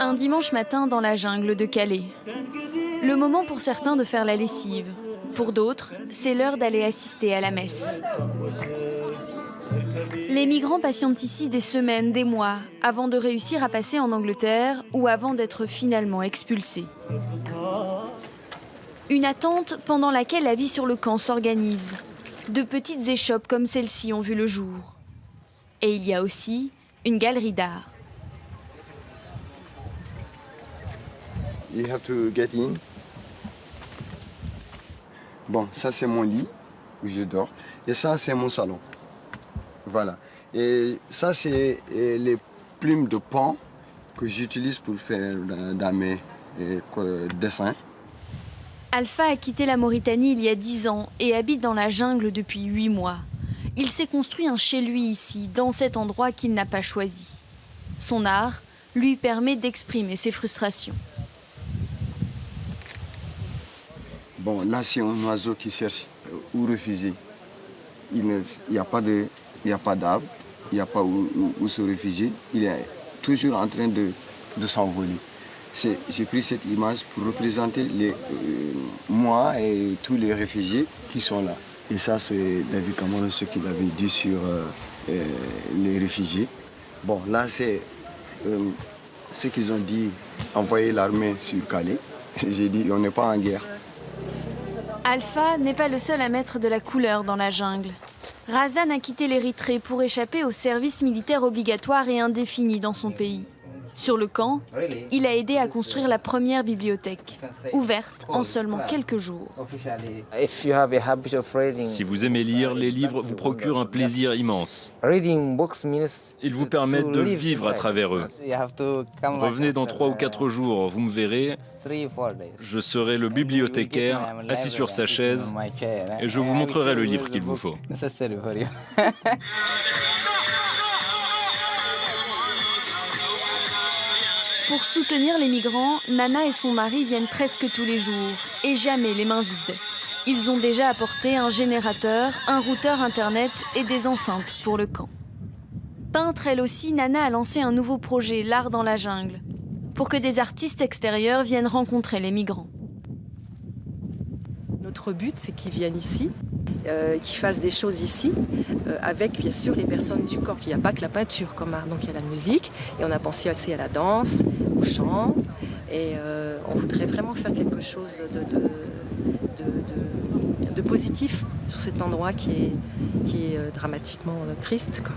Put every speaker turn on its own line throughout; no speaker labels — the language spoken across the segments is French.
Un dimanche matin dans la jungle de Calais. Le moment pour certains de faire la lessive. Pour d'autres, c'est l'heure d'aller assister à la messe. Les migrants patientent ici des semaines, des mois, avant de réussir à passer en Angleterre ou avant d'être finalement expulsés. Une attente pendant laquelle la vie sur le camp s'organise. De petites échoppes comme celle-ci ont vu le jour. Et il y a aussi une galerie d'art.
You have to get in. Bon, ça c'est mon lit où je dors. Et ça c'est mon salon. Voilà. Et ça c'est les plumes de pan que j'utilise pour faire dans mes dessins.
Alpha a quitté la Mauritanie il y a 10 ans et habite dans la jungle depuis 8 mois. Il s'est construit un chez lui ici, dans cet endroit qu'il n'a pas choisi. Son art lui permet d'exprimer ses frustrations.
Bon, là c'est un oiseau qui cherche où refuser. Il n'y a pas d'arbre, il n'y a pas où se réfugier. Il est toujours en train de s'envoler. J'ai pris cette image pour représenter moi et tous les réfugiés qui sont là. Et ça, c'est David Cameron, ce qu'il avait dit sur les réfugiés. Bon, là, c'est ce qu'ils ont dit, envoyer l'armée sur Calais. J'ai dit, on n'est pas en guerre.
Alpha n'est pas le seul à mettre de la couleur dans la jungle. Razan a quitté l'Érythrée pour échapper au service militaire obligatoire et indéfini dans son pays. Sur le camp, il a aidé à construire la première bibliothèque, ouverte en seulement quelques jours.
Si vous aimez lire, les livres vous procurent un plaisir immense. Ils vous permettent de vivre à travers eux. Revenez dans 3 ou 4 jours, vous me verrez. Je serai le bibliothécaire, assis sur sa chaise, et je vous montrerai le livre qu'il vous faut.
Pour soutenir les migrants, Nana et son mari viennent presque tous les jours, et jamais les mains vides. Ils ont déjà apporté un générateur, un routeur internet et des enceintes pour le camp. Peintre elle aussi, Nana a lancé un nouveau projet, l'art dans la jungle, pour que des artistes extérieurs viennent rencontrer les migrants.
Notre but, c'est qu'ils viennent ici, qu'ils fassent des choses ici, avec bien sûr les personnes du camp. Il n'y a pas que la peinture comme art, donc il y a la musique, et on a pensé aussi à la danse, au chant, et on voudrait vraiment faire quelque chose de positif sur cet endroit qui est dramatiquement triste, quoi.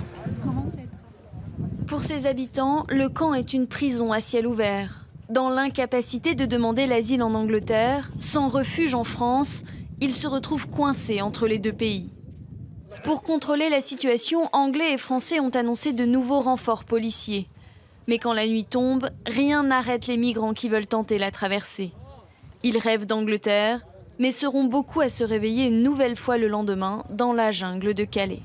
Pour ses habitants, le camp est une prison à ciel ouvert. Dans l'incapacité de demander l'asile en Angleterre, sans refuge en France, ils se retrouvent coincés entre les deux pays. Pour contrôler la situation, Anglais et Français ont annoncé de nouveaux renforts policiers. Mais quand la nuit tombe, rien n'arrête les migrants qui veulent tenter la traversée. Ils rêvent d'Angleterre, mais seront beaucoup à se réveiller une nouvelle fois le lendemain dans la jungle de Calais.